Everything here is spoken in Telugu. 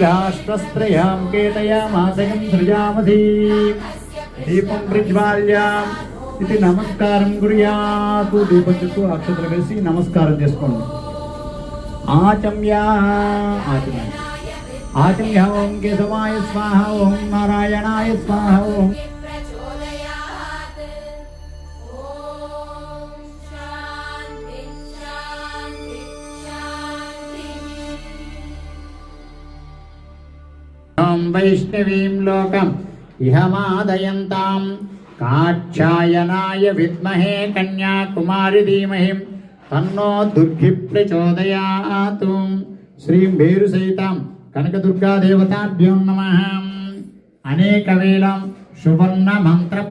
राष्ट्रस्त्रयां केतयामासयं सृजामसि दीपं प्रज्वाल्याम् इति नमस्कारं कुर्यात् दीपं చుట్టూ అక్షతలు వేసి నమస్కారం చేసుకోండి ఆచమ్య ఓం కేశవాయ స్వాహ ఓం నారాయణాయ స్వాహ ఓం వైష్ణవీం లోకం ఇహమాదయంతాం కాక్షాయనాయ విద్మహే కన్యాకుమారి ధీమహి తన్నో దుర్గి ప్రచోదయాత్. శ్రీం భేరు సహితం కనకదుర్గా దేవతాభ్యో నమః. అనేక వేళం సువర్ణ మంత్ర